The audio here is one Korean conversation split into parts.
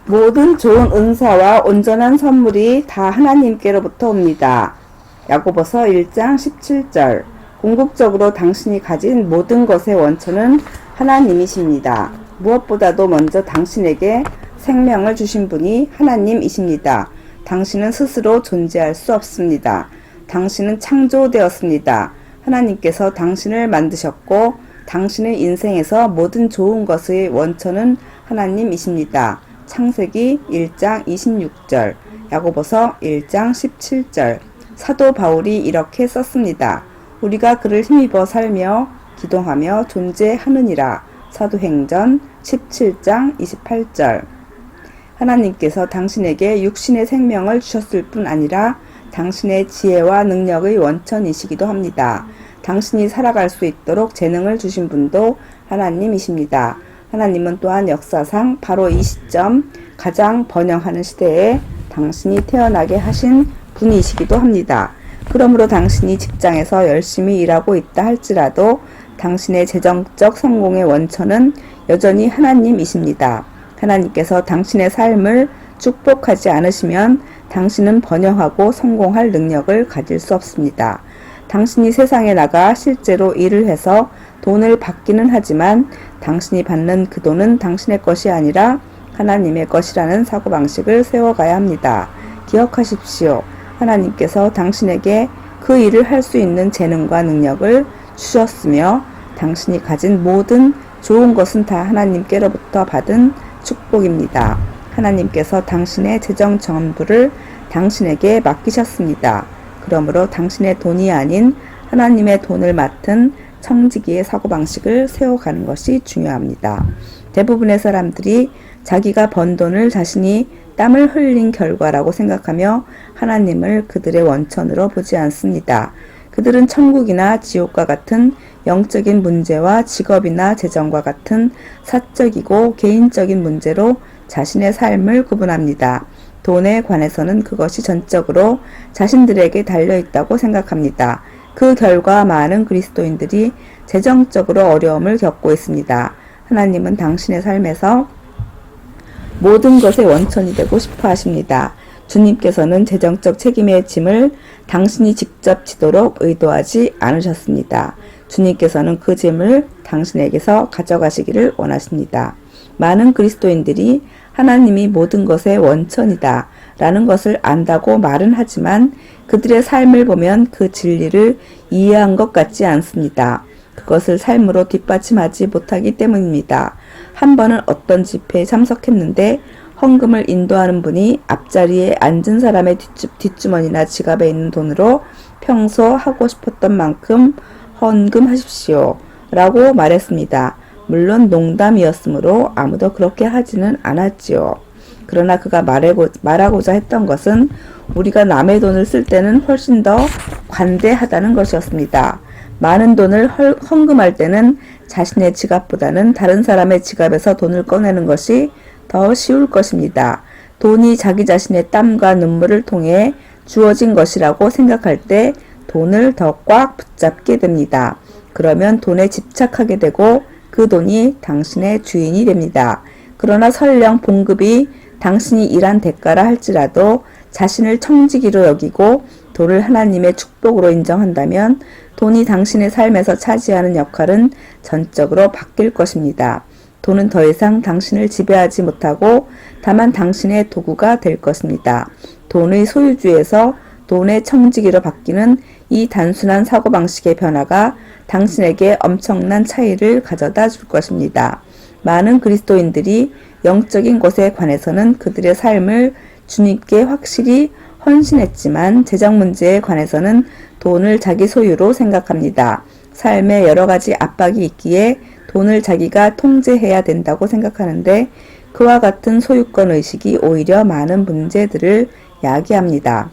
모든 좋은 은사와 온전한 선물이 다 하나님께로부터 옵니다. 야고보서 1장 17절. 궁극적으로 당신이 가진 모든 것의 원천은 하나님이십니다. 무엇보다도 먼저 당신에게 생명을 주신 분이 하나님이십니다. 당신은 스스로 존재할 수 없습니다. 당신은 창조되었습니다. 하나님께서 당신을 만드셨고 당신의 인생에서 모든 좋은 것의 원천은 하나님이십니다. 창세기 1장 26절, 야고보서 1장 17절. 사도 바울이 이렇게 썼습니다. 우리가 그를 힘입어 살며 기도하며 존재하느니라. 사도행전 17장 28절. 하나님께서 당신에게 육신의 생명을 주셨을 뿐 아니라 당신의 지혜와 능력의 원천이시기도 합니다. 당신이 살아갈 수 있도록 재능을 주신 분도 하나님이십니다. 하나님은 또한 역사상 바로 이 시점 가장 번영하는 시대에 당신이 태어나게 하신 분이시기도 합니다. 그러므로 당신이 직장에서 열심히 일하고 있다 할지라도 당신의 재정적 성공의 원천은 여전히 하나님이십니다. 하나님께서 당신의 삶을 축복하지 않으시면 당신은 번영하고 성공할 능력을 가질 수 없습니다. 당신이 세상에 나가 실제로 일을 해서 돈을 받기는 하지만 당신이 받는 그 돈은 당신의 것이 아니라 하나님의 것이라는 사고방식을 세워가야 합니다. 기억하십시오. 하나님께서 당신에게 그 일을 할 수 있는 재능과 능력을 주셨으며 당신이 가진 모든 좋은 것은 다 하나님께로부터 받은 축복입니다. 하나님께서 당신의 재정 전부를 당신에게 맡기셨습니다. 그러므로 당신의 돈이 아닌 하나님의 돈을 맡은 청지기의 사고방식을 세워가는 것이 중요합니다. 대부분의 사람들이 자기가 번 돈을 자신이 땀을 흘린 결과라고 생각하며 하나님을 그들의 원천으로 보지 않습니다. 그들은 천국이나 지옥과 같은 영적인 문제와 직업이나 재정과 같은 사적이고 개인적인 문제로 자신의 삶을 구분합니다. 돈에 관해서는 그것이 전적으로 자신들에게 달려있다고 생각합니다. 그 결과 많은 그리스도인들이 재정적으로 어려움을 겪고 있습니다. 하나님은 당신의 삶에서 모든 것의 원천이 되고 싶어 하십니다. 주님께서는 재정적 책임의 짐을 당신이 직접 지도록 의도하지 않으셨습니다. 주님께서는 그 짐을 당신에게서 가져가시기를 원하십니다. 많은 그리스도인들이 하나님이 모든 것의 원천이다 라는 것을 안다고 말은 하지만 그들의 삶을 보면 그 진리를 이해한 것 같지 않습니다. 그것을 삶으로 뒷받침하지 못하기 때문입니다. 한 번은 어떤 집회에 참석했는데 헌금을 인도하는 분이 앞자리에 앉은 사람의 뒷주머니나 지갑에 있는 돈으로 평소 하고 싶었던 만큼 헌금하십시오 라고 말했습니다. 물론 농담이었으므로 아무도 그렇게 하지는 않았지요. 그러나 그가 말하고자 했던 것은 우리가 남의 돈을 쓸 때는 훨씬 더 관대하다는 것이었습니다. 많은 돈을 헌금할 때는 자신의 지갑보다는 다른 사람의 지갑에서 돈을 꺼내는 것이 더 쉬울 것입니다. 돈이 자기 자신의 땀과 눈물을 통해 주어진 것이라고 생각할 때 돈을 더 꽉 붙잡게 됩니다. 그러면 돈에 집착하게 되고 그 돈이 당신의 주인이 됩니다. 그러나 설령 봉급이 당신이 일한 대가라 할지라도 자신을 청지기로 여기고 돈을 하나님의 축복으로 인정한다면 돈이 당신의 삶에서 차지하는 역할은 전적으로 바뀔 것입니다. 돈은 더 이상 당신을 지배하지 못하고 다만 당신의 도구가 될 것입니다. 돈의 소유주에서 돈의 청지기로 바뀌는 이 단순한 사고방식의 변화가 당신에게 엄청난 차이를 가져다 줄 것입니다. 많은 그리스도인들이 영적인 것에 관해서는 그들의 삶을 주님께 확실히 헌신했지만 재정 문제에 관해서는 돈을 자기 소유로 생각합니다. 삶에 여러 가지 압박이 있기에 돈을 자기가 통제해야 된다고 생각하는데 그와 같은 소유권 의식이 오히려 많은 문제들을 야기합니다.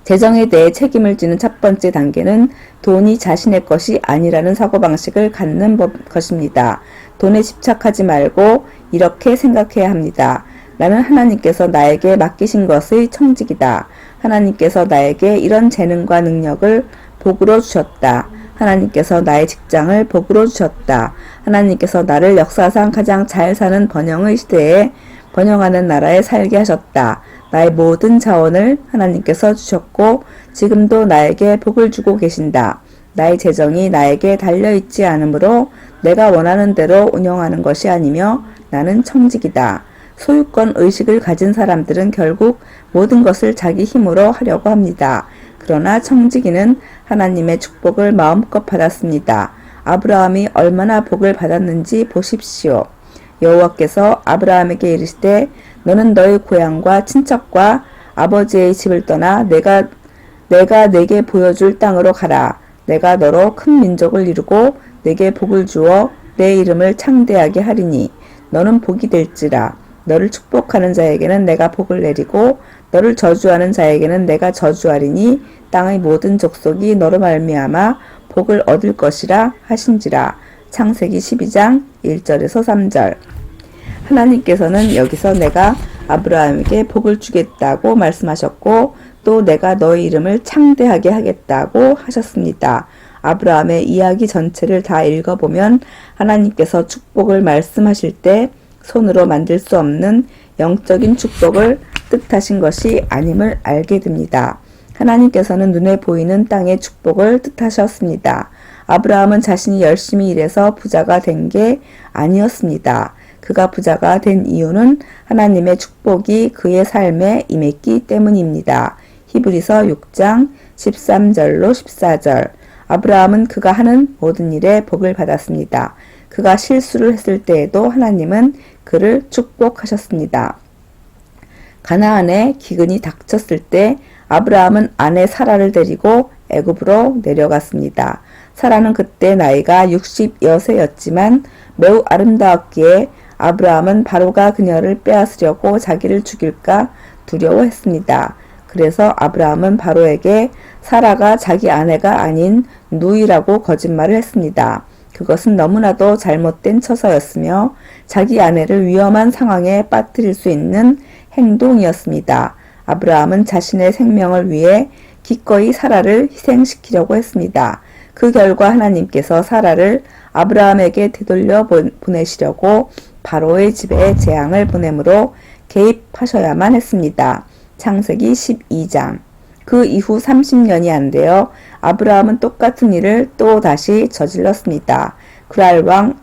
재정에 대해 책임을 지는 첫 번째 단계는 돈이 자신의 것이 아니라는 사고방식을 갖는 것입니다. 돈에 집착하지 말고 이렇게 생각해야 합니다. 나는 하나님께서 나에게 맡기신 것의 청지기다. 하나님께서 나에게 이런 재능과 능력을 복으로 주셨다. 하나님께서 나의 직장을 복으로 주셨다. 하나님께서 나를 역사상 가장 잘 사는 번영의 시대에 번영하는 나라에 살게 하셨다. 나의 모든 자원을 하나님께서 주셨고 지금도 나에게 복을 주고 계신다. 나의 재정이 나에게 달려있지 않으므로 내가 원하는 대로 운영하는 것이 아니며 나는 청직이다. 소유권 의식을 가진 사람들은 결국 모든 것을 자기 힘으로 하려고 합니다. 그러나 청지기는 하나님의 축복을 마음껏 받았습니다. 아브라함이 얼마나 복을 받았는지 보십시오. 여호와께서 아브라함에게 이르시되 너는 너의 고향과 친척과 아버지의 집을 떠나 내가 내게 보여줄 땅으로 가라. 내가 너로 큰 민족을 이루고 내게 복을 주어 내 이름을 창대하게 하리니 너는 복이 될지라. 너를 축복하는 자에게는 내가 복을 내리고 너를 저주하는 자에게는 내가 저주하리니 땅의 모든 족속이 너로 말미암아 복을 얻을 것이라 하신지라. 창세기 12장 1절에서 3절. 하나님께서는 여기서 내가 아브라함에게 복을 주겠다고 말씀하셨고 또 내가 너의 이름을 창대하게 하겠다고 하셨습니다. 아브라함의 이야기 전체를 다 읽어보면 하나님께서 축복을 말씀하실 때 손으로 만들 수 없는 영적인 축복을 뜻하신 것이 아님을 알게 됩니다. 하나님께서는 눈에 보이는 땅의 축복을 뜻하셨습니다. 아브라함은 자신이 열심히 일해서 부자가 된 게 아니었습니다. 그가 부자가 된 이유는 하나님의 축복이 그의 삶에 임했기 때문입니다. 히브리서 6장 13절로 14절. 아브라함은 그가 하는 모든 일에 복을 받았습니다. 그가 실수를 했을 때에도 하나님은 그를 축복하셨습니다. 가나안에 기근이 닥쳤을 때 아브라함은 아내 사라를 데리고 애굽으로 내려갔습니다. 사라는 그때 나이가 60여세였지만 매우 아름다웠기에 아브라함은 바로가 그녀를 빼앗으려고 자기를 죽일까 두려워했습니다. 그래서 아브라함은 바로에게 사라가 자기 아내가 아닌 누이라고 거짓말을 했습니다. 그것은 너무나도 잘못된 처사였으며 자기 아내를 위험한 상황에 빠뜨릴 수 있는 행동이었습니다. 아브라함은 자신의 생명을 위해 기꺼이 사라를 희생시키려고 했습니다. 그 결과 하나님께서 사라를 아브라함에게 되돌려 보내시려고 바로의 집에 재앙을 보내므로 개입하셔야만 했습니다. 창세기 12장. 그 이후 30년이 안 되어 아브라함은 똑같은 일을 또 다시 저질렀습니다. 그랄 왕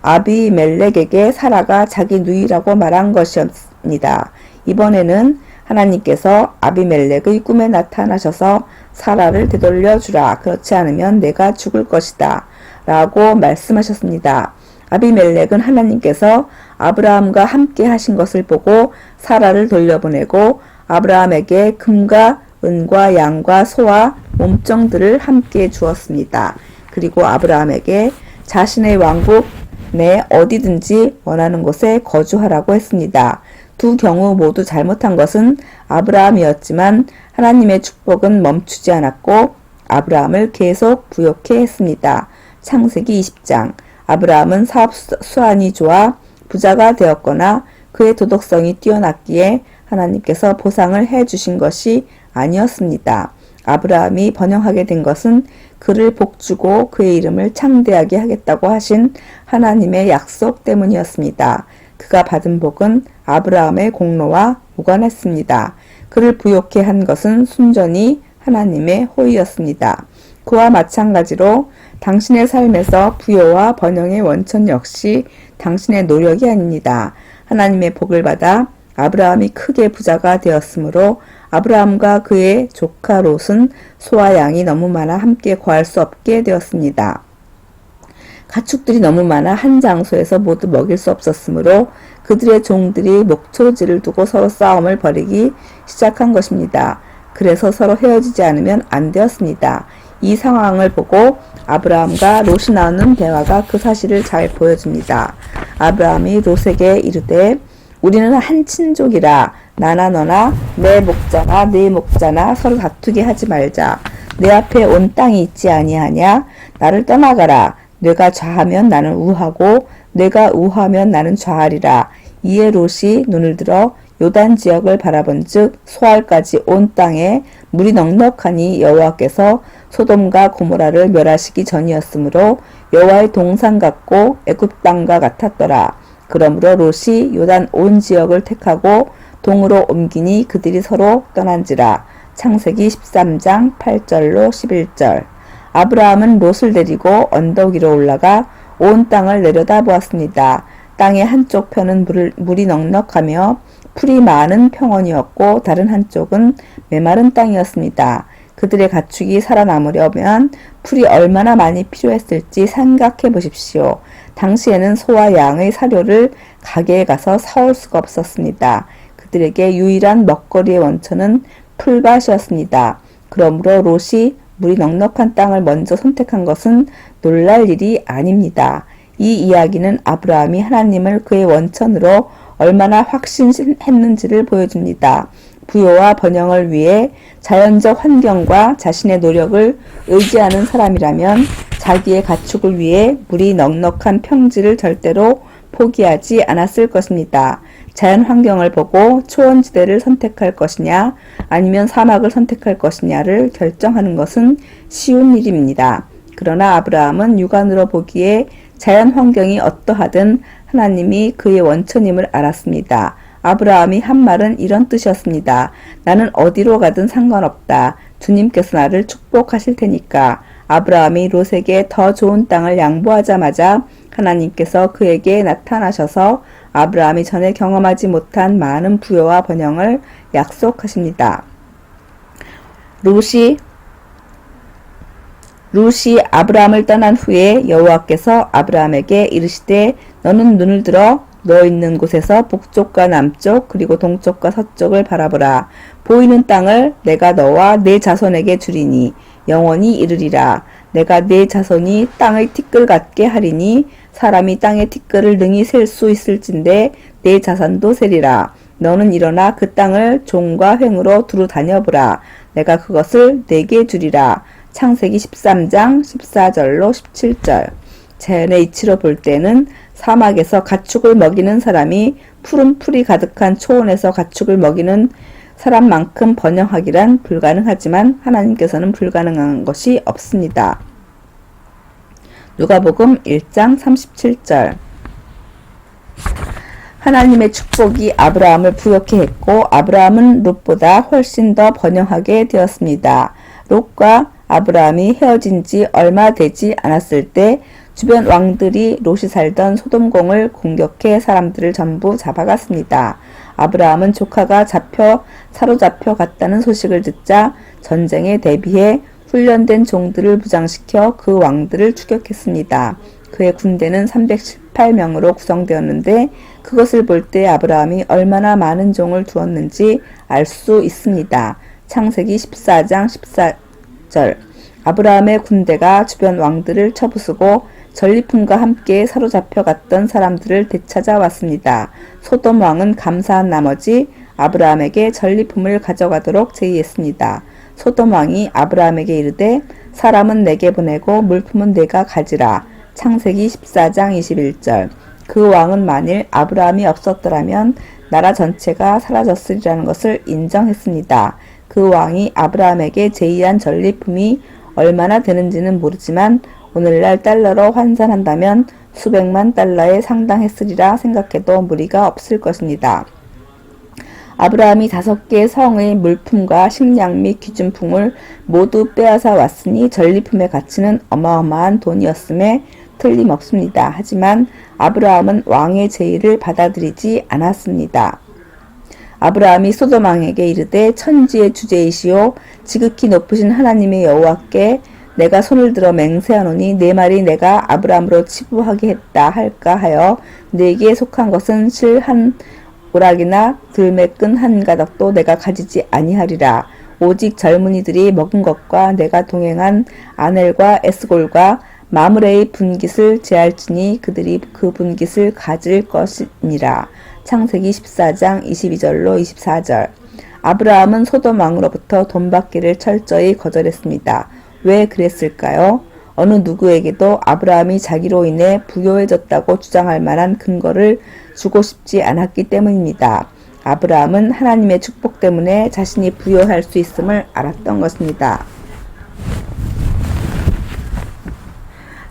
아비멜렉에게 사라가 자기 누이라고 말한 것이었습니다. 이번에는 하나님께서 아비멜렉의 꿈에 나타나셔서 사라를 되돌려 주라. 그렇지 않으면 내가 죽을 것이다. 라고 말씀하셨습니다. 아비멜렉은 하나님께서 아브라함과 함께 하신 것을 보고 사라를 돌려보내고 아브라함에게 금과 은과 양과 소와 몸종들을 함께 주었습니다. 그리고 아브라함에게 자신의 왕국 내 어디든지 원하는 곳에 거주하라고 했습니다. 두 경우 모두 잘못한 것은 아브라함이었지만 하나님의 축복은 멈추지 않았고 아브라함을 계속 부욕해 했습니다. 창세기 20장. 아브라함은 사업 수완이 좋아 부자가 되었거나 그의 도덕성이 뛰어났기에 하나님께서 보상을 해 주신 것이 아니었습니다. 아브라함이 번영하게 된 것은 그를 복주고 그의 이름을 창대하게 하겠다고 하신 하나님의 약속 때문이었습니다. 그가 받은 복은 아브라함의 공로와 무관했습니다. 그를 부욕해 한 것은 순전히 하나님의 호의였습니다. 그와 마찬가지로 당신의 삶에서 부여와 번영의 원천 역시 당신의 노력이 아닙니다. 하나님의 복을 받아 아브라함이 크게 부자가 되었으므로 아브라함과 그의 조카 롯은 소와 양이 너무 많아 함께 거할 수 없게 되었습니다. 가축들이 너무 많아 한 장소에서 모두 먹일 수 없었으므로 그들의 종들이 목초지를 두고 서로 싸움을 벌이기 시작한 것입니다. 그래서 서로 헤어지지 않으면 안 되었습니다. 이 상황을 보고 아브라함과 롯이 나누는 대화가 그 사실을 잘 보여줍니다. 아브라함이 롯에게 이르되 우리는 한 친족이라 나나 너나 내 목자나 네 목자나 서로 다투게 하지 말자. 내 앞에 온 땅이 있지 아니하냐? 나를 떠나가라. 내가 좌하면 나는 우하고 내가 우하면 나는 좌하리라. 이에 롯이 눈을 들어 요단 지역을 바라본즉 소알까지 온 땅에 물이 넉넉하니 여호와께서 소돔과 고모라를 멸하시기 전이었으므로 여호와의 동산 같고 애굽 땅과 같았더라. 그러므로 롯이 요단 온 지역을 택하고 동으로 옮기니 그들이 서로 떠난지라. 창세기 13장 8절로 11절. 아브라함은 롯을 데리고 언덕 위로 올라가 온 땅을 내려다보았습니다. 땅의 한쪽 편은 물이 넉넉하며 풀이 많은 평원이었고 다른 한쪽은 메마른 땅이었습니다. 그들의 가축이 살아남으려면 풀이 얼마나 많이 필요했을지 생각해 보십시오. 당시에는 소와 양의 사료를 가게에 가서 사올 수가 없었습니다. 그들에게 유일한 먹거리의 원천은 풀밭이었습니다. 그러므로 롯이 물이 넉넉한 땅을 먼저 선택한 것은 놀랄 일이 아닙니다. 이 이야기는 아브라함이 하나님을 그의 원천으로 얼마나 확신했는지를 보여줍니다. 부요와 번영을 위해 자연적 환경과 자신의 노력을 의지하는 사람이라면 자기의 가축을 위해 물이 넉넉한 평지를 절대로 포기하지 않았을 것입니다. 자연 환경을 보고 초원지대를 선택할 것이냐 아니면 사막을 선택할 것이냐를 결정하는 것은 쉬운 일입니다. 그러나 아브라함은 육안으로 보기에 자연 환경이 어떠하든 하나님이 그의 원천임을 알았습니다. 아브라함이 한 말은 이런 뜻이었습니다. 나는 어디로 가든 상관없다. 주님께서 나를 축복하실 테니까. 아브라함이 롯에게 더 좋은 땅을 양보하자마자 하나님께서 그에게 나타나셔서 아브라함이 전에 경험하지 못한 많은 부요와 번영을 약속하십니다. 롯이 아브라함을 떠난 후에 여호와께서 아브라함에게 이르시되 너는 눈을 들어 너 있는 곳에서 북쪽과 남쪽 그리고 동쪽과 서쪽을 바라보라. 보이는 땅을 내가 너와 네 자손에게 주리니 영원히 이르리라. 내가 네 자손이 땅의 티끌 같게 하리니 사람이 땅의 티끌을 능히 셀 수 있을진데 네 자손도 세리라. 너는 일어나 그 땅을 종과 횡으로 두루 다녀보라. 내가 그것을 네게 주리라. 창세기 13장 14절로 17절. 자연의 이치로 볼 때는 사막에서 가축을 먹이는 사람이 푸른 풀이 가득한 초원에서 가축을 먹이는 사람만큼 번영하기란 불가능하지만 하나님께서는 불가능한 것이 없습니다. 누가복음 1장 37절. 하나님의 축복이 아브라함을 부욕해 했고 아브라함은 롯보다 훨씬 더 번영하게 되었습니다. 롯과 아브라함이 헤어진 지 얼마 되지 않았을 때 주변 왕들이 롯이 살던 소돔공을 공격해 사람들을 전부 잡아갔습니다. 아브라함은 조카가 사로잡혀 갔다는 소식을 듣자 전쟁에 대비해 훈련된 종들을 부장시켜 그 왕들을 추격했습니다. 그의 군대는 318명으로 구성되었는데 그것을 볼 때 아브라함이 얼마나 많은 종을 두었는지 알 수 있습니다. 창세기 14장 14절. 아브라함의 군대가 주변 왕들을 쳐부수고 전리품과 함께 사로잡혀 갔던 사람들을 되찾아왔습니다. 소돔 왕은 감사한 나머지 아브라함에게 전리품을 가져가도록 제의했습니다. 소돔 왕이 아브라함에게 이르되 사람은 내게 보내고 물품은 내가 가지라. 창세기 14장 21절. 그 왕은 만일 아브라함이 없었더라면 나라 전체가 사라졌으리라는 것을 인정했습니다. 그 왕이 아브라함에게 제의한 전리품이 얼마나 되는지는 모르지만 오늘날 달러로 환산한다면 수백만 달러에 상당했으리라 생각해도 무리가 없을 것입니다. 아브라함이 5개의 성의 물품과 식량 및 귀중품을 모두 빼앗아 왔으니 전리품의 가치는 어마어마한 돈이었음에 틀림없습니다. 하지만 아브라함은 왕의 제의를 받아들이지 않았습니다. 아브라함이 소돔 왕에게 이르되 천지의 주제이시오 지극히 높으신 하나님의 여호와께 내가 손을 들어 맹세하노니 내 말이 내가 아브라함으로 치부하게 했다 할까 하여 네게 속한 것은 실 한 오락이나 들매끈 한 가닥도 내가 가지지 아니하리라. 오직 젊은이들이 먹은 것과 내가 동행한 아넬과 에스골과 마므레의 분깃을 제할지니 그들이 그 분깃을 가질 것이니라. 창세기 14장 22절로 24절. 아브라함은 소돔 왕으로부터 돈 받기를 철저히 거절했습니다. 왜 그랬을까요? 어느 누구에게도 아브라함이 자기로 인해 부유해졌다고 주장할 만한 근거를 주고 싶지 않았기 때문입니다. 아브라함은 하나님의 축복 때문에 자신이 부유할 수 있음을 알았던 것입니다.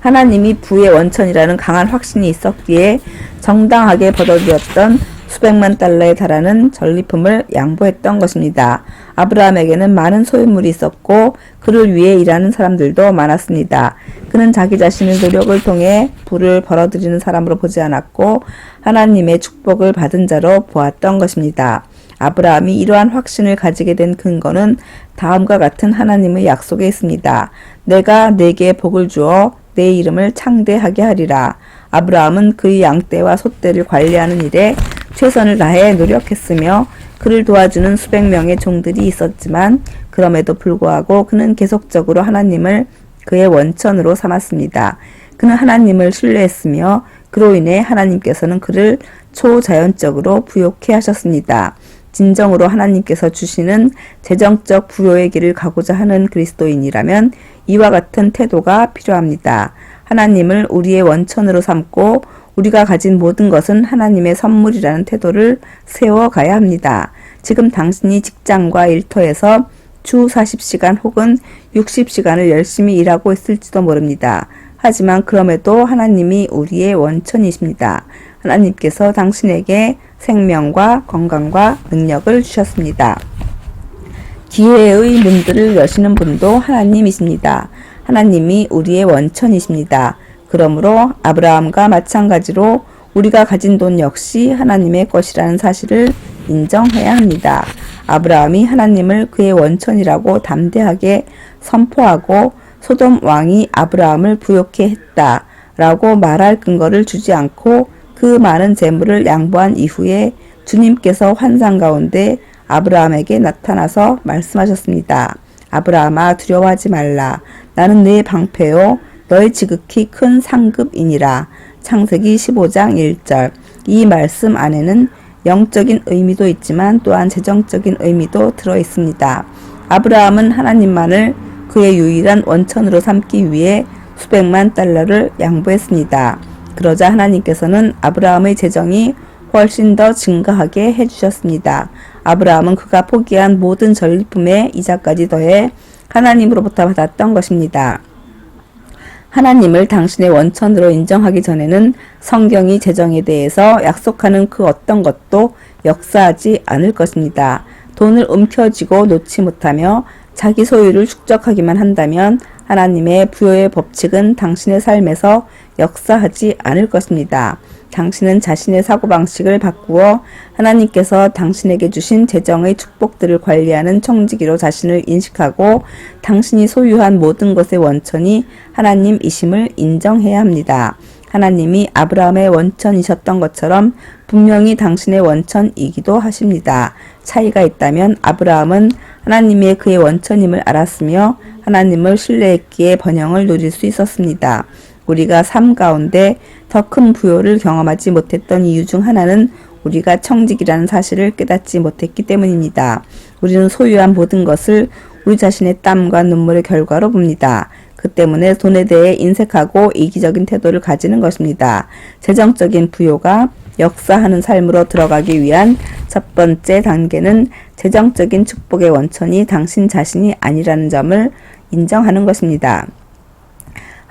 하나님이 부의 원천이라는 강한 확신이 있었기에 정당하게 벌어들였던 수백만 달러에 달하는 전리품을 양보했던 것입니다. 아브라함에게는 많은 소유물이 있었고 그를 위해 일하는 사람들도 많았습니다. 그는 자기 자신의 노력을 통해 부를 벌어들이는 사람으로 보지 않았고 하나님의 축복을 받은 자로 보았던 것입니다. 아브라함이 이러한 확신을 가지게 된 근거는 다음과 같은 하나님의 약속에 있습니다. 내가 네게 복을 주어 내 이름을 창대하게 하리라. 아브라함은 그의 양떼와 소떼를 관리하는 일에 최선을 다해 노력했으며 그를 도와주는 수백 명의 종들이 있었지만 그럼에도 불구하고 그는 계속적으로 하나님을 그의 원천으로 삼았습니다. 그는 하나님을 신뢰했으며 그로 인해 하나님께서는 그를 초자연적으로 부욕해 하셨습니다. 진정으로 하나님께서 주시는 재정적 부요의 길을 가고자 하는 그리스도인이라면 이와 같은 태도가 필요합니다. 하나님을 우리의 원천으로 삼고 우리가 가진 모든 것은 하나님의 선물이라는 태도를 세워가야 합니다. 지금 당신이 직장과 일터에서 주 40시간 혹은 60시간을 열심히 일하고 있을지도 모릅니다. 하지만 그럼에도 하나님이 우리의 원천이십니다. 하나님께서 당신에게 생명과 건강과 능력을 주셨습니다. 기회의 문들을 여시는 분도 하나님이십니다. 하나님이 우리의 원천이십니다. 그러므로 아브라함과 마찬가지로 우리가 가진 돈 역시 하나님의 것이라는 사실을 인정해야 합니다. 아브라함이 하나님을 그의 원천이라고 담대하게 선포하고 소돔 왕이 아브라함을 부욕해 했다라고 말할 근거를 주지 않고 그 많은 재물을 양보한 이후에 주님께서 환상 가운데 아브라함에게 나타나서 말씀하셨습니다. 아브라함아 두려워하지 말라. 나는 네 방패요 너의 지극히 큰 상급이니라. 창세기 15장 1절. 이 말씀 안에는 영적인 의미도 있지만 또한 재정적인 의미도 들어 있습니다. 아브라함은 하나님만을 그의 유일한 원천으로 삼기 위해 수백만 달러를 양보했습니다. 그러자 하나님께서는 아브라함의 재정이 훨씬 더 증가하게 해주셨습니다. 아브라함은 그가 포기한 모든 전리품에 이자까지 더해 하나님으로부터 받았던 것입니다. 하나님을 당신의 원천으로 인정하기 전에는 성경이 재정에 대해서 약속하는 그 어떤 것도 역사하지 않을 것입니다. 돈을 움켜쥐고 놓지 못하며 자기 소유를 축적하기만 한다면 하나님의 부요의 법칙은 당신의 삶에서 역사하지 않을 것입니다. 당신은 자신의 사고방식을 바꾸어 하나님께서 당신에게 주신 재정의 축복들을 관리하는 청지기로 자신을 인식하고 당신이 소유한 모든 것의 원천이 하나님이심을 인정해야 합니다. 하나님이 아브라함의 원천이셨던 것처럼 분명히 당신의 원천이기도 하십니다. 차이가 있다면 아브라함은 하나님이 그의 원천임을 알았으며 하나님을 신뢰했기에 번영을 누릴 수 있었습니다. 우리가 삶 가운데 더 큰 부요를 경험하지 못했던 이유 중 하나는 우리가 청직이라는 사실을 깨닫지 못했기 때문입니다. 우리는 소유한 모든 것을 우리 자신의 땀과 눈물의 결과로 봅니다. 그 때문에 돈에 대해 인색하고 이기적인 태도를 가지는 것입니다. 재정적인 부요가 역사하는 삶으로 들어가기 위한 첫 번째 단계는 재정적인 축복의 원천이 당신 자신이 아니라는 점을 인정하는 것입니다.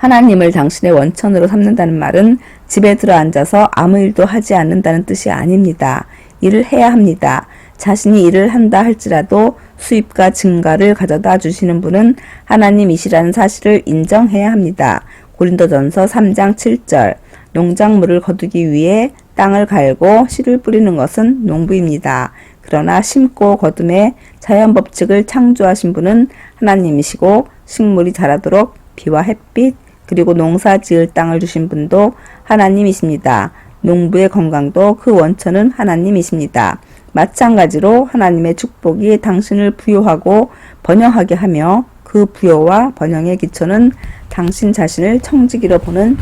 하나님을 당신의 원천으로 삼는다는 말은 집에 들어 앉아서 아무 일도 하지 않는다는 뜻이 아닙니다. 일을 해야 합니다. 자신이 일을 한다 할지라도 수입과 증가를 가져다 주시는 분은 하나님이시라는 사실을 인정해야 합니다. 고린도전서 3장 7절. 농작물을 거두기 위해 땅을 갈고 씨를 뿌리는 것은 농부입니다. 그러나 심고 거둠의 자연 법칙을 창조하신 분은 하나님이시고 식물이 자라도록 비와 햇빛 그리고 농사 지을 땅을 주신 분도 하나님이십니다. 농부의 건강도 그 원천은 하나님이십니다. 마찬가지로 하나님의 축복이 당신을 부요하고 번영하게 하며 그 부요와 번영의 기초는 당신 자신을 청지기로 보는